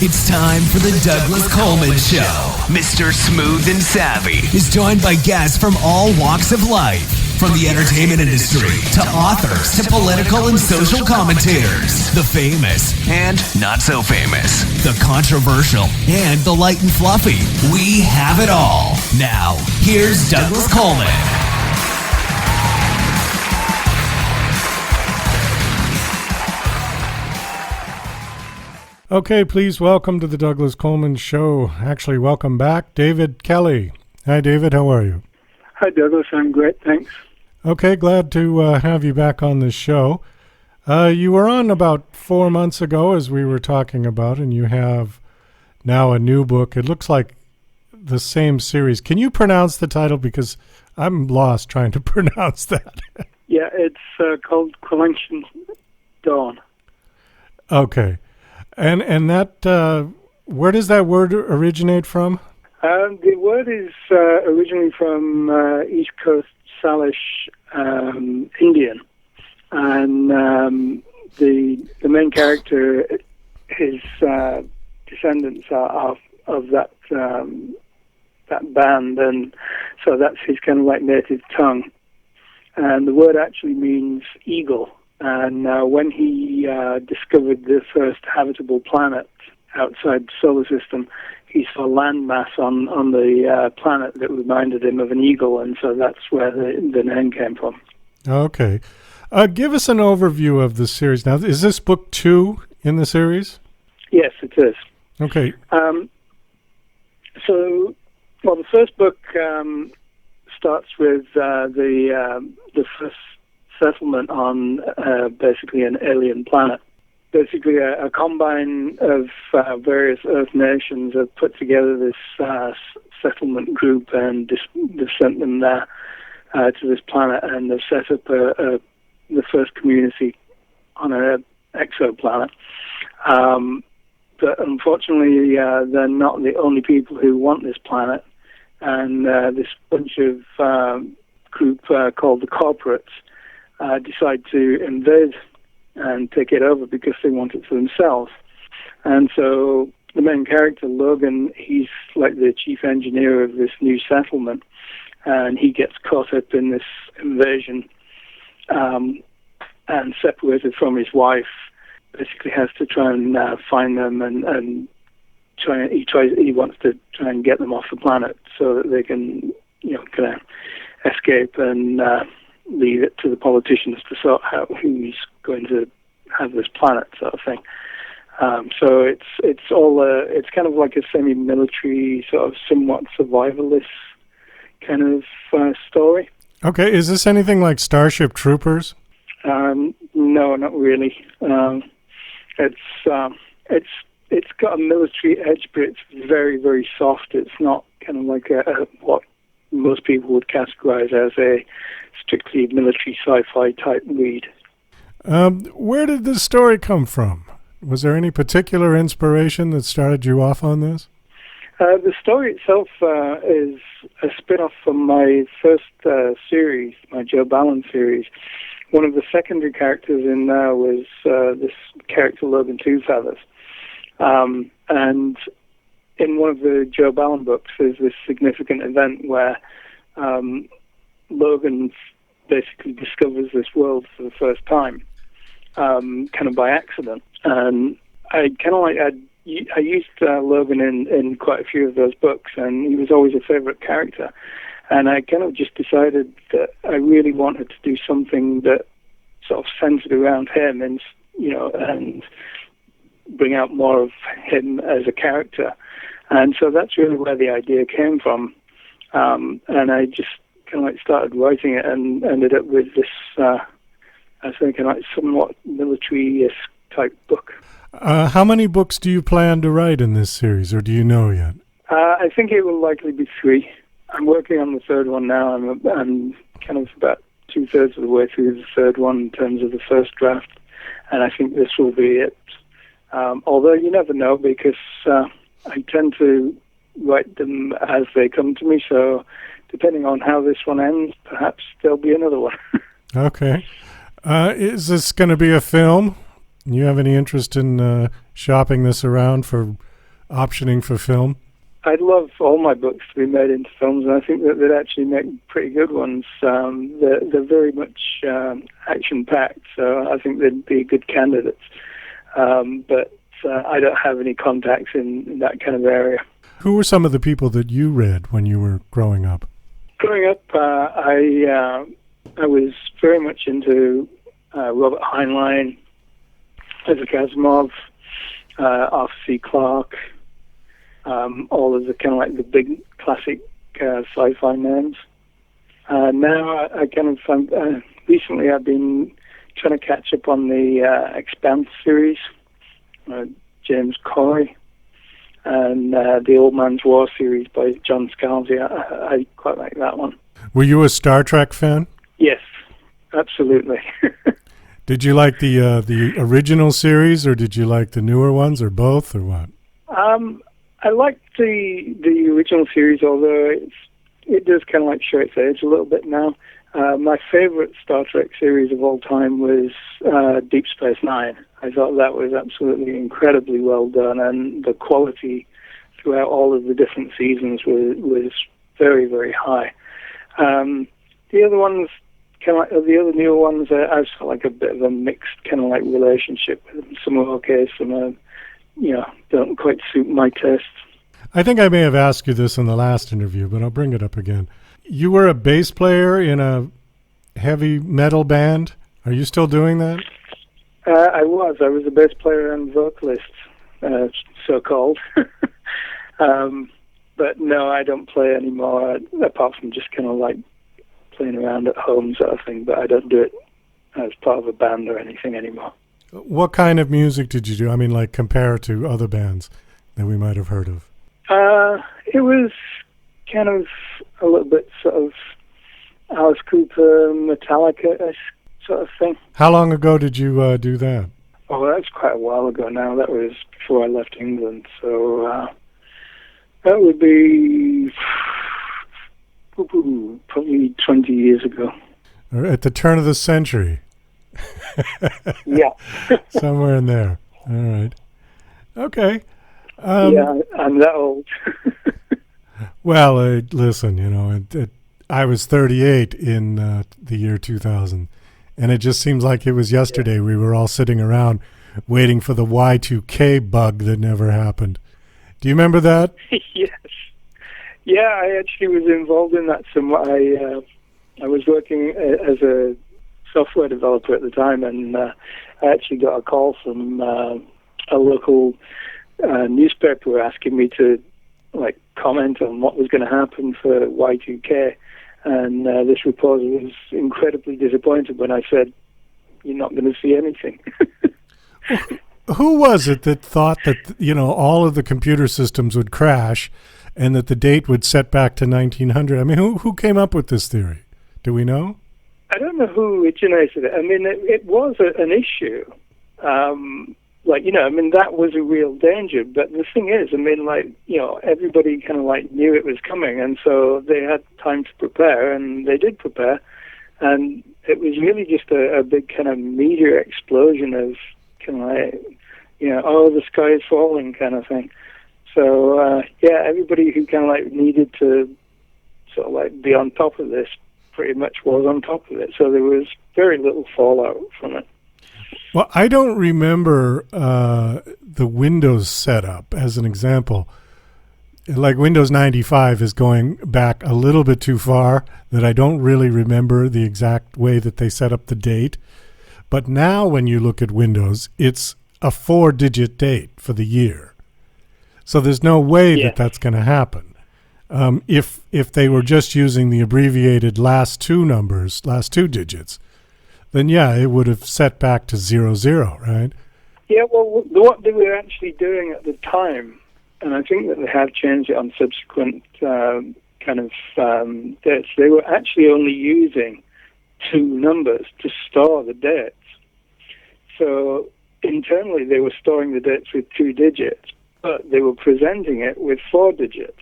It's time for the Douglas Coleman Show. Mr. Smooth and Savvy is joined by guests from all walks of life, from the entertainment industry to authors to political and social commentators, the famous and not so famous, the controversial and the light and fluffy. We have it all. Now, here's Douglas Coleman. Okay, please welcome to the Douglas Coleman Show. Actually, welcome back, David Kelly. Hi, David. How are you? Hi, Douglas. I'm great. Thanks. Okay, glad to have you back on the show. You were on about 4 months ago, as we were talking about, and you have now a new book. It looks like the same series. Can you pronounce the title? Because I'm lost trying to pronounce that. Yeah, it's called Collection Dawn. Okay. And that, where does that word originate from? The word is originally from East Coast Salish Indian, and the main character, his descendants are of that band, and so that's his kind of like native tongue. And the word actually means eagle. And when he discovered the first habitable planet outside the solar system, he saw landmass on the planet that reminded him of an eagle, and so that's where the name came from. Okay. Give us an overview of the series. Now, is this book 2 in the series? Yes, it is. Okay. So, the first book starts with the first settlement on basically an alien planet. Basically, a combine of various Earth nations have put together this settlement group, and they've sent them there to this planet, and they've set up the first community on an exoplanet. But unfortunately, they're not the only people who want this planet, and this bunch of group called the Corporates decide to invade and take it over because they want it for themselves. And so the main character, Logan, he's like the chief engineer of this new settlement, and he gets caught up in this invasion and separated from his wife. Basically has to try and find them and he wants to try and get them off the planet so that they can, kind of escape and leave it to the politicians to sort out who's going to have this planet, sort of thing. So it's kind of like a semi-military, sort of somewhat survivalist kind of story. Okay, is this anything like Starship Troopers? No, not really. It's got a military edge, but it's very, very soft. It's not kind of like what most people would categorize as a strictly military sci-fi type read. Where did this story come from? Was there any particular inspiration that started you off on this? The story itself is a spin-off from my first series, my Joe Ballen series. One of the secondary characters in there was this character, Logan Two Feathers. And in one of the Joe Ballen books, there's this significant event where Logan basically discovers this world for the first time, kind of by accident. And I used Logan in quite a few of those books, and he was always a favorite character. And I kind of just decided that I really wanted to do something that sort of centered around him, and and bring out more of him as a character. And so that's really where the idea came from. And I just kind of started writing it and ended up with this, I think, somewhat military-esque type book. How many books do you plan to write in this series, or do you know yet? I think it will likely be 3. I'm working on the third one now. I'm kind of about 2/3 of the way through the third one in terms of the first draft, and I think this will be it. Although you never know, because I tend to write them as they come to me, so depending on how this one ends, perhaps there'll be another one. Okay. Is this going to be a film? You have any interest in shopping this around for optioning for film? I'd love all my books to be made into films, and I think that they'd actually make pretty good ones. They're very much action-packed, so I think they'd be good candidates. But I don't have any contacts in that kind of area. Who were some of the people that you read when you were growing up? Growing up, I was very much into Robert Heinlein, Asimov, Arthur C. Clarke, all of the kind of like the big classic sci-fi names. Now I kind of recently I've been trying to catch up on the Expanse series, James Corey, and the Old Man's War series by John Scalzi. I quite like that one. Were you a Star Trek fan? Yes, absolutely. Did you like the original series, or did you like the newer ones, or both, or what? I liked the original series, although it does kind of like show its age a little bit now. My favorite Star Trek series of all time was Deep Space Nine. I thought that was absolutely incredibly well done, and the quality throughout all of the different seasons was very, very high. The other ones, kind of like the other newer ones, I've got like a bit of a mixed kind of like relationship with them. Some are okay, some are, don't quite suit my taste. I think I may have asked you this in the last interview, but I'll bring it up again. You were a bass player in a heavy metal band. Are you still doing that? I was a bass player and vocalist, so-called. But no, I don't play anymore, apart from just kind of like playing around at home sort of thing, but I don't do it as part of a band or anything anymore. What kind of music did you do? I mean, like, compare it to other bands that we might have heard of. It was kind of a little bit sort of Alice Cooper, Metallica sort of thing. How long ago did you do that? Oh, that's quite a while ago now. That was before I left England, so that would be probably 20 years ago. Or at the turn of the century. Yeah. Somewhere in there. All right. Okay. Yeah, I'm that old. Well, listen, I was 38 in the year 2000, and it just seems like it was yesterday. We were all sitting around waiting for the Y2K bug that never happened. Do you remember that? Yes. Yeah, I actually was involved in that somewhat. I was working as a software developer at the time, and I actually got a call from a local newspaper asking me to comment on what was going to happen for Y2K, and this reporter was incredibly disappointed when I said, "You're not going to see anything." Who was it that thought that all of the computer systems would crash, and that the date would set back to 1900? I mean, who came up with this theory? Do we know? I don't know who originated it. I mean, it was an issue. That was a real danger. But the thing is, everybody kind of knew it was coming, and so they had time to prepare, and they did prepare. And it was really just a big kind of meteor explosion of the sky is falling kind of thing. So, everybody who kind of needed to sort of be on top of this pretty much was on top of it. So there was very little fallout from it. Well, I don't remember the Windows setup as an example. Like Windows 95 is going back a little bit too far, that I don't really remember the exact way that they set up the date. But now when you look at Windows, it's a 4-digit date for the year. So there's no way that that's going to happen. If they were just using the abbreviated last two digits, then it would have set back to 00, right? Yeah, well, what they were actually doing at the time, and I think that they have changed it on subsequent dates, they were actually only using two numbers to store the dates. So internally they were storing the dates with 2 digits, but they were presenting it with 4 digits.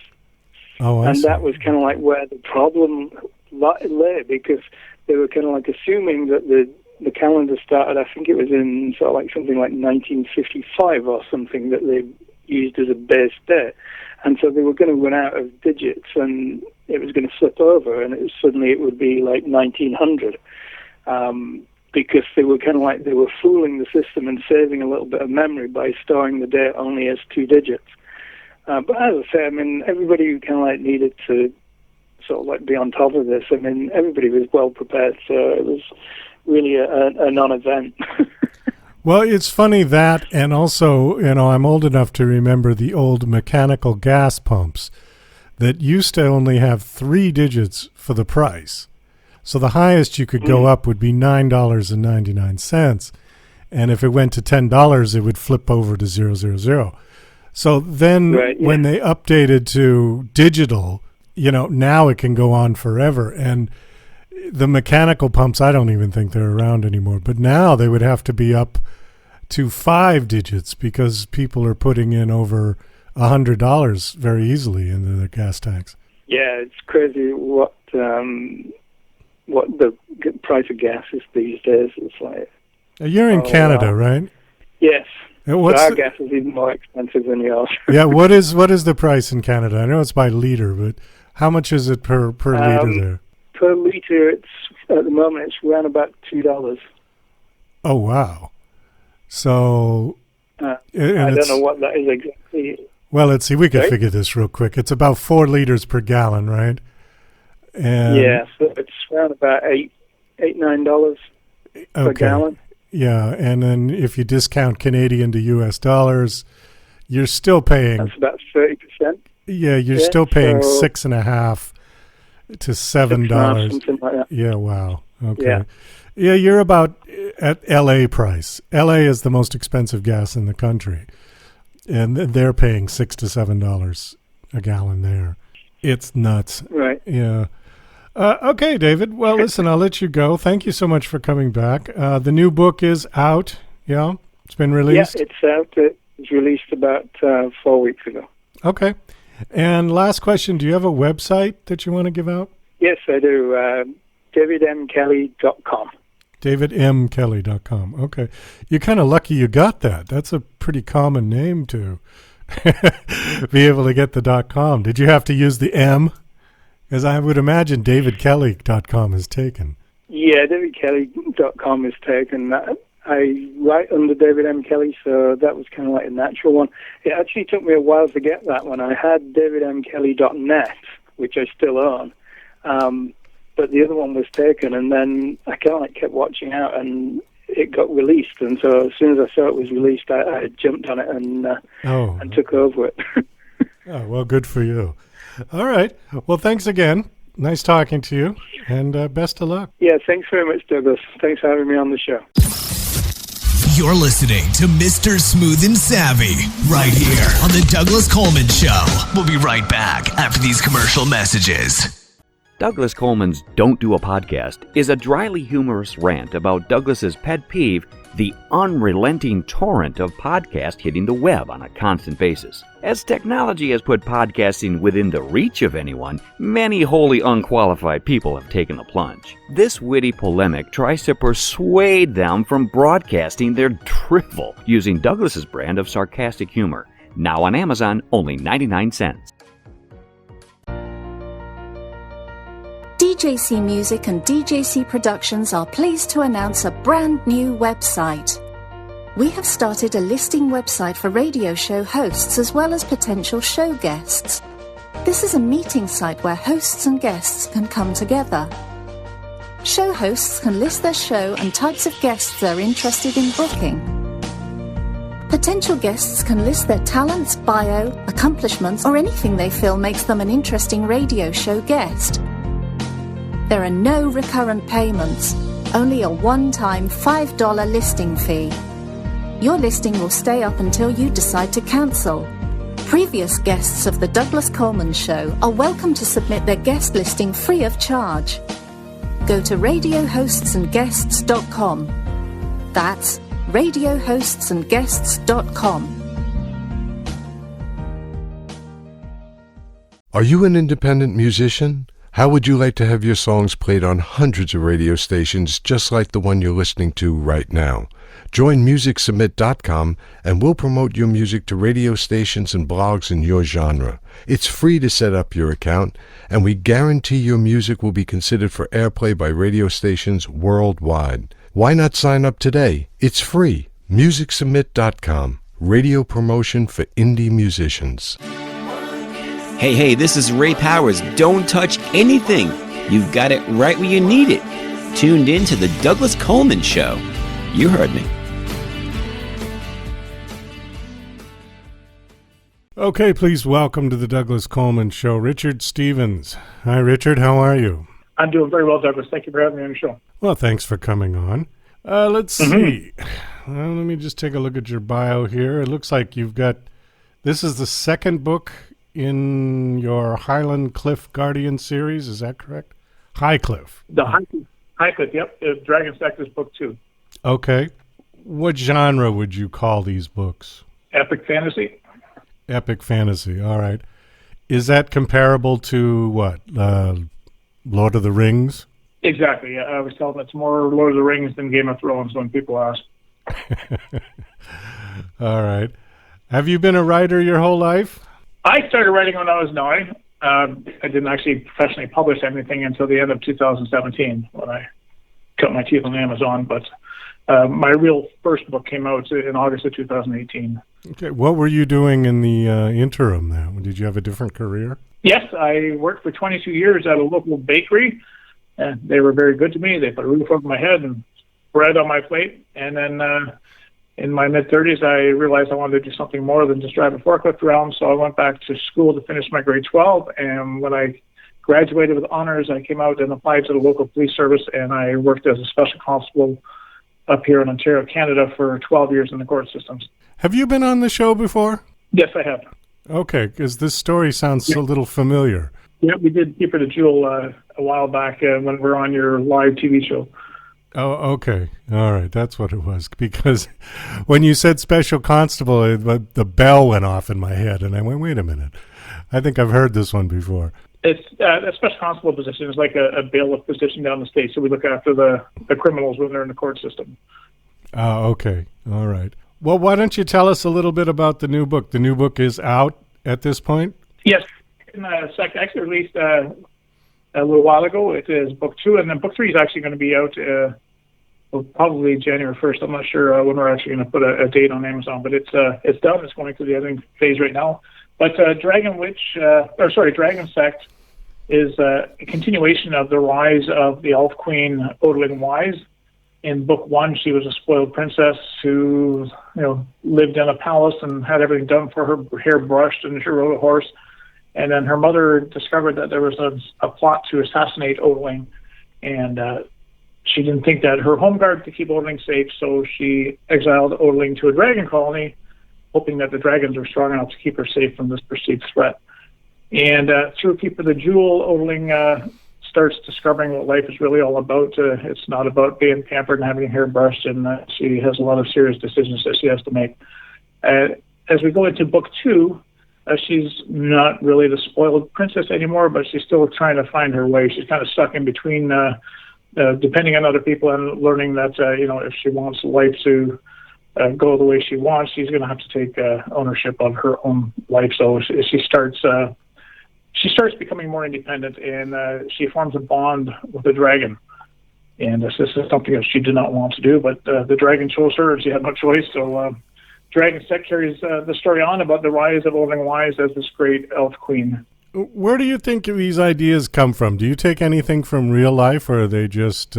Oh, I see. That was kind of where the problem lay, because they were kind of assuming that the calendar started, I think it was in sort of something like 1955 or something, that they used as a base date. And so they were going to run out of digits, and it was going to flip over, and suddenly it would be like 1900. Because they were kind of like, they were fooling the system and saving a little bit of memory by storing the date only as 2 digits. But as I say, I mean, everybody kind of like needed to sort of like be on top of this. I mean, everybody was well prepared, so it was really a non-event. Well, it's funny that, and also, I'm old enough to remember the old mechanical gas pumps that used to only have 3 digits for the price. So the highest you could go up would be $9.99. And if it went to $10, it would flip over to 000. So then when they updated to digital, now it can go on forever. And the mechanical pumps, I don't even think they're around anymore. But now they would have to be up to 5 digits because people are putting in over $100 very easily into their gas tanks. Yeah, it's crazy what the price of gas is these days. It's like... You're in Canada, right? Yes. So our gas is even more expensive than yours. Yeah, what is the price in Canada? I know it's by liter, but how much is it per liter there? Per liter, at the moment, it's around about $2. Oh, wow. So... I don't know what that is exactly. Well, let's see. We can figure this real quick. It's about 4 liters per gallon, right? And yeah, so it's around about $9 per gallon. Yeah, and then if you discount Canadian to U.S. dollars, you're still paying... That's about 30%. Yeah, you're still paying $6.50 to $7. Something like that. Yeah, wow. Okay. Yeah, you're about at L.A. price. L.A. is the most expensive gas in the country, and they're paying $6 to $7 a gallon there. It's nuts. Right. Yeah. Okay, David. Well, listen, I'll let you go. Thank you so much for coming back. The new book is out. Yeah, it's been released? Yeah, it's out. It was released about 4 weeks ago. Okay. And last question, do you have a website that you want to give out? Yes, I do. davidmkelly.com. davidmkelly.com. Okay. You're kind of lucky you got that. That's a pretty common name to be able to get the .com. Did you have to use the M? Because I would imagine davidkelly.com is taken. Yeah, davidkelly.com is taken. I write under David M. Kelly, so that was kind of like a natural one. It actually took me a while to get that one. I had davidmkelly.net, which I still own, but the other one was taken, and then I kind of like kept watching out, and it got released. And so as soon as I saw it was released, I jumped on it and took over it. Oh, well, good for you. All right. Well, thanks again. Nice talking to you, and best of luck. Yeah, thanks very much, Douglas. Thanks for having me on the show. You're listening to Mr. Smooth and Savvy right here on the Douglas Coleman Show. We'll be right back after these commercial messages. Douglas Coleman's Don't Do a Podcast is a dryly humorous rant about Douglas's pet peeve, the unrelenting torrent of podcasts hitting the web on a constant basis. As technology has put podcasting within the reach of anyone, many wholly unqualified people have taken the plunge. This witty polemic tries to persuade them from broadcasting their drivel using Douglas's brand of sarcastic humor. Now on Amazon, only 99 cents. DJC Music and DJC Productions are pleased to announce a brand new website. We have started a listing website for radio show hosts as well as potential show guests. This is a meeting site where hosts and guests can come together. Show hosts can list their show and types of guests they're interested in booking. Potential guests can list their talents, bio, accomplishments, or anything they feel makes them an interesting radio show guest. There are no recurrent payments, only a one-time $5 listing fee. Your listing will stay up until you decide to cancel. Previous guests of The Douglas Coleman Show are welcome to submit their guest listing free of charge. Go to radiohostsandguests.com. That's radiohostsandguests.com. Are you an independent musician? How would you like to have your songs played on hundreds of radio stations just like the one you're listening to right now? Join MusicSubmit.com and we'll promote your music to radio stations and blogs in your genre. It's free to set up your account, and we guarantee your music will be considered for airplay by radio stations worldwide. Why not sign up today? It's free. MusicSubmit.com. Radio promotion for indie musicians. Hey, this is Ray Powers. Don't touch anything. You've got it right where you need it. Tuned in to the Douglas Coleman Show. You heard me. Okay, please welcome to the Douglas Coleman Show, Richard Stevens. Hi, Richard. How are you? I'm doing very well, Douglas. Thank you for having me on the show. Well, thanks for coming on. Let's see. Let me just take a look at your bio here. It looks like you've got... This is the second book in your Highland Cliff Guardian series. Is that correct? Highcliffe. The Highcliffe, yep. Dragon Sect is book 2. Okay. What genre would you call these books? Epic fantasy. Epic fantasy. All right. Is that comparable to what? Lord of the Rings? Exactly. I was telling them it's more Lord of the Rings than Game of Thrones when people ask. All right. Have you been a writer your whole life? I started writing when I was 9. I didn't actually professionally publish anything until the end of 2017 when I cut my teeth on Amazon. But my real first book came out in August of 2018. Okay. What were you doing in the interim then? Did you have a different career? Yes, I worked for 22 years at a local bakery. And they were very good to me. They put a roof over my head and bread on my plate. And then in my mid-30s, I realized I wanted to do something more than just drive a forklift around. So I went back to school to finish my grade 12. And when I graduated with honors, I came out and applied to the local police service. And I worked as a special constable up here in Ontario, Canada, for 12 years in the court systems. Have you been on the show before? Yes, I have. Okay, because this story sounds a little familiar. Yeah, we did Keeper the Jewel a while back when we were on your live TV show. Oh, okay. All right. That's what it was. Because when you said special constable, the bell went off in my head, and I went, wait a minute. I think I've heard this one before. It's a special constable position is like a bailiff position down the state, so we look after the criminals when they're in the court system. Oh, okay. All right. Well, why don't you tell us a little bit about the new book? The new book is out at this point? Yes. Actually released a little while ago. It is book 2, and then book 3 is actually going to be out probably January 1st. I'm not sure when we're actually going to put a date on Amazon, but it's done. It's going through the editing phase right now. But Dragon Sect is a continuation of the rise of the elf queen Odling Wise. In book 1, she was a spoiled princess who, lived in a palace and had everything done for her, hair brushed, and she rode a horse. And then her mother discovered that there was a plot to assassinate Odling, and she didn't think that her home guard could keep Odling safe, so she exiled Odling to a dragon colony, hoping that the dragons were strong enough to keep her safe from this perceived threat. And through Keeper the Jewel, Odling starts discovering what life is really all about. It's not about being pampered and having her hair brushed, and she has a lot of serious decisions that she has to make. As we go into book 2, she's not really the spoiled princess anymore, but she's still trying to find her way. She's kind of stuck in between, depending on other people, and learning that, if she wants life to go the way she wants, she's going to have to take ownership of her own life. So she starts becoming more independent, and she forms a bond with the dragon. And this is something that she did not want to do, but the dragon chose her, and she had no choice. So Dragon Sect carries the story on about the rise of Odling Wise as this great elf queen. Where do you think these ideas come from? Do you take anything from real life, or are they just,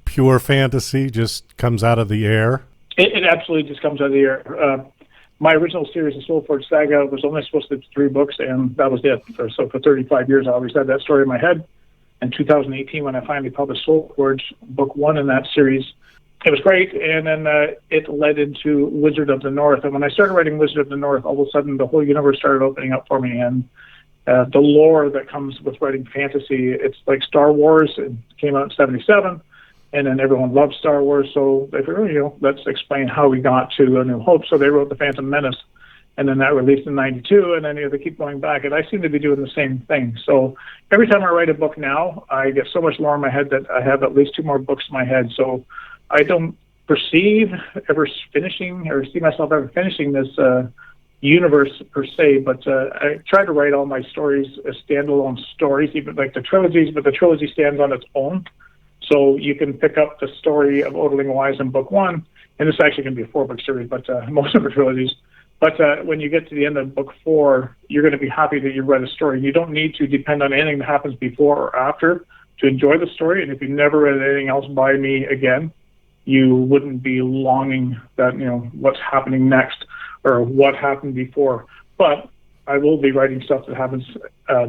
pure fantasy, just comes out of the air? It absolutely just comes out of the air. My original series, The Soulforge Saga, was only supposed to be 3 books, and that was it. So for 35 years, I always had that story in my head. In 2018, when I finally published Soulforge, book 1 in that series, it was great, and then it led into Wizard of the North. And when I started writing Wizard of the North, all of a sudden the whole universe started opening up for me. And the lore that comes with writing fantasy, it's like Star Wars. It came out in 1977, and then everyone loved Star Wars. So they figured, let's explain how we got to A New Hope. So they wrote The Phantom Menace, and then that released in 1992, and then they keep going back. And I seem to be doing the same thing. So every time I write a book now, I get so much lore in my head that I have at least 2 more books in my head. So I don't ever finishing or see myself ever finishing this universe per se, but I try to write all my stories as standalone stories, even like the trilogies, but the trilogy stands on its own. So you can pick up the story of Odling Wise in book 1, and this actually can be a 4-book series, but most of the trilogies. But when you get to the end of book 4, you're going to be happy that you read a story. You don't need to depend on anything that happens before or after to enjoy the story. And if you never read anything else by me again, you wouldn't be longing that, what's happening next or what happened before. But I will be writing stuff that happens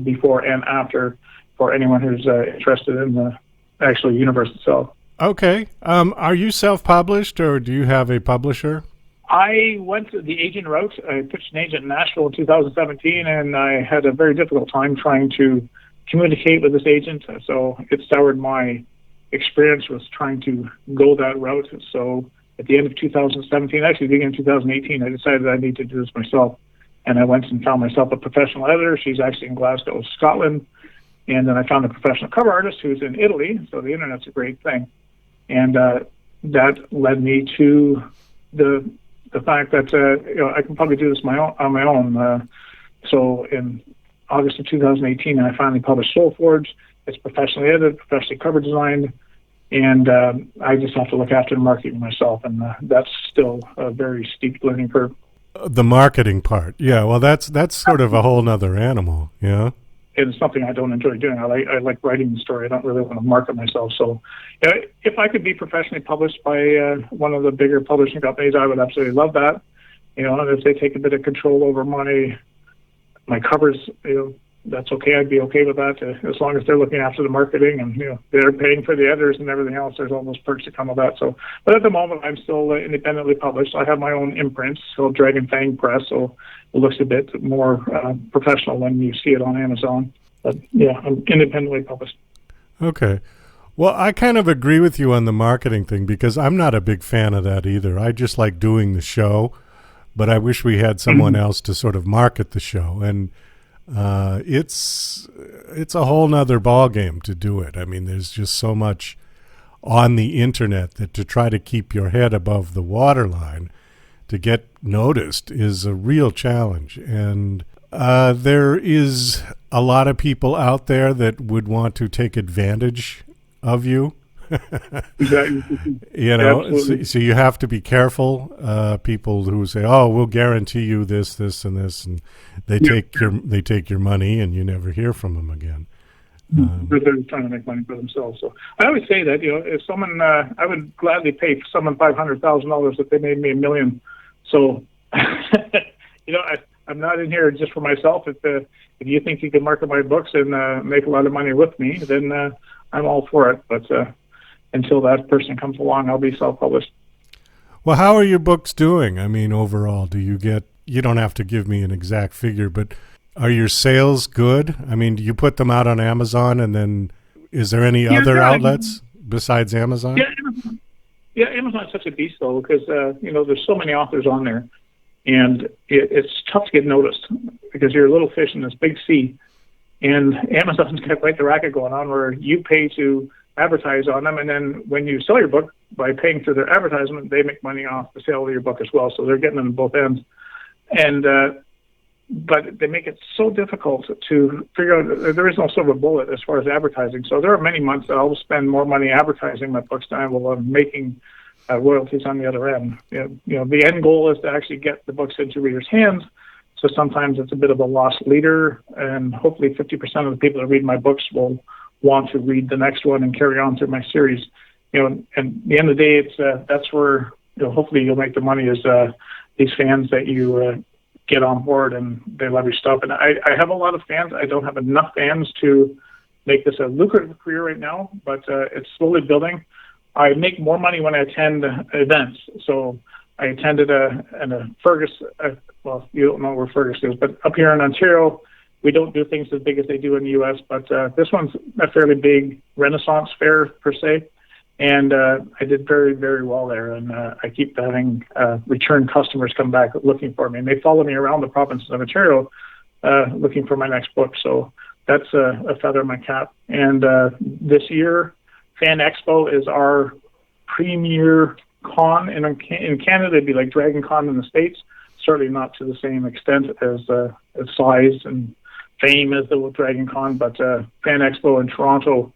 before and after for anyone who's interested in the actual universe itself. Okay. Are you self-published, or do you have a publisher? I went the agent route. I pitched an agent in Nashville in 2017, and I had a very difficult time trying to communicate with this agent. So it soured my experience with trying to go that route. So at the end of 2017, actually beginning of 2018, I decided I need to do this myself. And I went and found myself a professional editor. She's actually in Glasgow, Scotland. And then I found a professional cover artist who's in Italy. So the internet's a great thing. And that led me to the fact that I can probably do this on my own. So in August of 2018, I finally published Soulforge. It's professionally edited, professionally cover designed, and I just have to look after the marketing myself, and that's still a very steep learning curve. The marketing part, yeah. Well, that's sort of a whole nother animal, yeah. It's something I don't enjoy doing. I like writing the story. I don't really want to market myself. So if I could be professionally published by one of the bigger publishing companies, I would absolutely love that. And if they take a bit of control over my covers, that's okay. I'd be okay with that as long as they're looking after the marketing and, they're paying for the editors and everything else. There's all those perks that come with that. So, but at the moment, I'm still independently published. I have my own imprint, so Dragon Fang Press. So it looks a bit more professional when you see it on Amazon. But yeah, I'm independently published. Okay. Well, I kind of agree with you on the marketing thing because I'm not a big fan of that either. I just like doing the show, but I wish we had someone else to sort of market the show. And it's a whole nother ballgame to do it. I mean, there's just so much on the internet that to try to keep your head above the waterline to get noticed is a real challenge. And there is a lot of people out there that would want to take advantage of you. Exactly. So you have to be careful. People who say, "Oh, we'll guarantee you this, this, and this," and they take your money, and you never hear from them again. They're trying to make money for themselves. So I always say that if someone, I would gladly pay someone $500,000 if they made me $1 million. So I'm not in here just for myself. If you think you can market my books and make a lot of money with me, then I'm all for it. But until that person comes along, I'll be self-published. Well, how are your books doing? I mean, overall, you don't have to give me an exact figure, but are your sales good? I mean, do you put them out on Amazon, and then is there any other outlets besides Amazon? Yeah, Amazon's such a beast, though, because, there's so many authors on there, and it's tough to get noticed because you're a little fish in this big sea, and Amazon's got quite the racket going on where you pay to advertise on them, and then when you sell your book, by paying for their advertisement, they make money off the sale of your book as well, so they're getting them on both ends. And but they make it so difficult to figure out. There is no silver bullet as far as advertising. So there are many months that I'll spend more money advertising my books than I will making royalties on the other end. The end goal is to actually get the books into readers' hands. So sometimes it's a bit of a lost leader, and hopefully 50% of the people that read my books will want to read the next one and carry on through my series. And at the end of the day, it's that's where hopefully you'll make the money is these fans that you get on board and they love your stuff. And I have a lot of fans. I don't have enough fans to make this a lucrative career right now, but it's slowly building. I make more money when I attend events. So I attended a Fergus. Well, you don't know where Fergus is, but up here in Ontario, we don't do things as big as they do in the U.S., but this one's a fairly big Renaissance fair per se. And I did very, very well there. And I keep having return customers come back looking for me. And they follow me around the province of Ontario looking for my next book. So that's a feather in my cap. And this year, Fan Expo is our premier con in Canada. It'd be like Dragon Con in the States. Certainly not to the same extent as size and fame as the Dragon Con, but Fan Expo in Toronto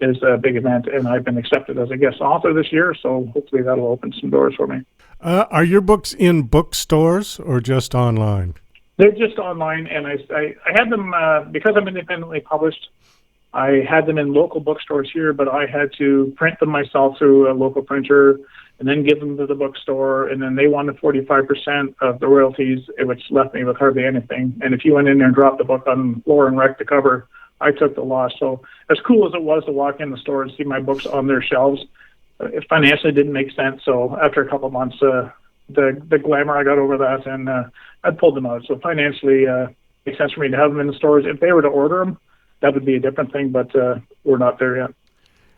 is a big event, and I've been accepted as a guest author this year, so hopefully that'll open some doors for me. Are your books in bookstores or just online? They're just online, and I had them, because I'm independently published, I had them in local bookstores here, but I had to print them myself through a local printer and then give them to the bookstore, and then they wanted 45% of the royalties, which left me with hardly anything. And if you went in there and dropped the book on the floor and wrecked the cover, I took the loss. So as cool as it was to walk in the store and see my books on their shelves, it financially didn't make sense. So after a couple of months, the glamour, I got over that, and I pulled them out. So financially, it makes sense for me to have them in the stores. If they were to order them, that would be a different thing, but we're not there yet.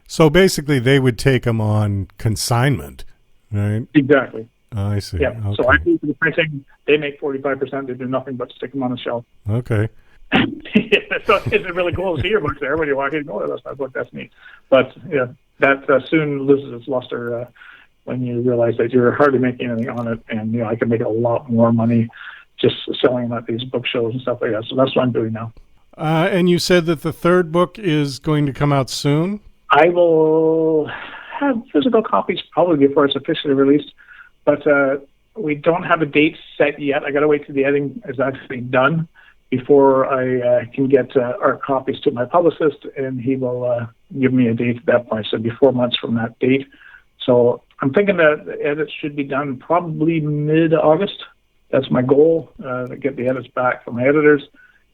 So basically, they would take them on consignment, right? Exactly. Oh, I see. Yeah. Okay. So I do the printing. They make 45%. They do nothing but stick them on the shelf. Okay. So it's really cool to see your books there when you walk in. Oh, that's my book. That's neat. But yeah, that soon loses its luster when you realize that you're hardly making anything on it, and I can make a lot more money just selling them at these book shows and stuff like that. So that's what I'm doing now. And you said that the third book is going to come out soon? I will have physical copies probably before it's officially released, but we don't have a date set yet. I got to wait till the editing is actually done before I can get art copies to my publicist, and he will give me a date at that point. So it'll be 4 months from that date. So I'm thinking that the edits should be done probably mid-August. That's my goal, to get the edits back from my editors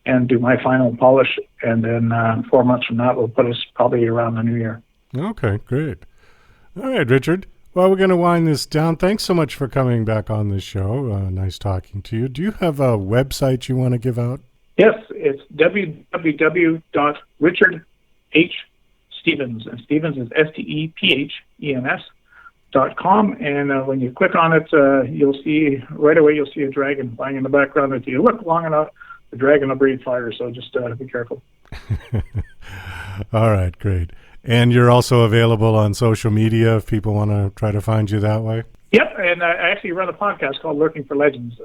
and do my final polish. And then 4 months from that will put us probably around the new year. Okay, great. All right, Richard. Well, we're going to wind this down. Thanks so much for coming back on the show. Nice talking to you. Do you have a website you want to give out? Yes, it's www.richardhstevens, and Stevens is STEPHENS.com. And when you click on it, you'll see a dragon flying in the background. If you look long enough, the dragon will breathe fire, so just be careful. All right, great. And you're also available on social media if people want to try to find you that way? Yep, and I actually run a podcast called Lurking for Legends.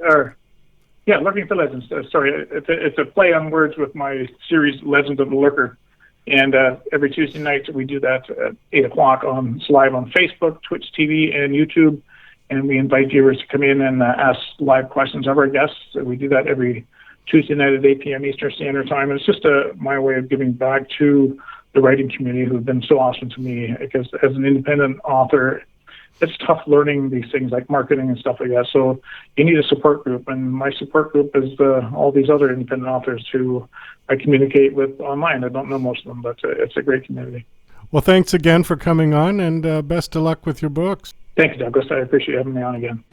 Lurking for Legends. Sorry, it's a play on words with my series Legends of the Lurker. And every Tuesday night we do that at 8 o'clock It's live on Facebook, Twitch TV, and YouTube. And we invite viewers to come in and ask live questions of our guests. We do that every Tuesday night at 8 p.m. Eastern Standard Time. And it's just my way of giving back to the writing community who've been so awesome to me, because as an independent author, it's tough learning these things like marketing and stuff like that. So you need a support group, and my support group is all these other independent authors who I communicate with online. I don't know most of them, but it's a great community. Well, thanks again for coming on, and best of luck with your books. Thank you, Douglas. I appreciate having me on again.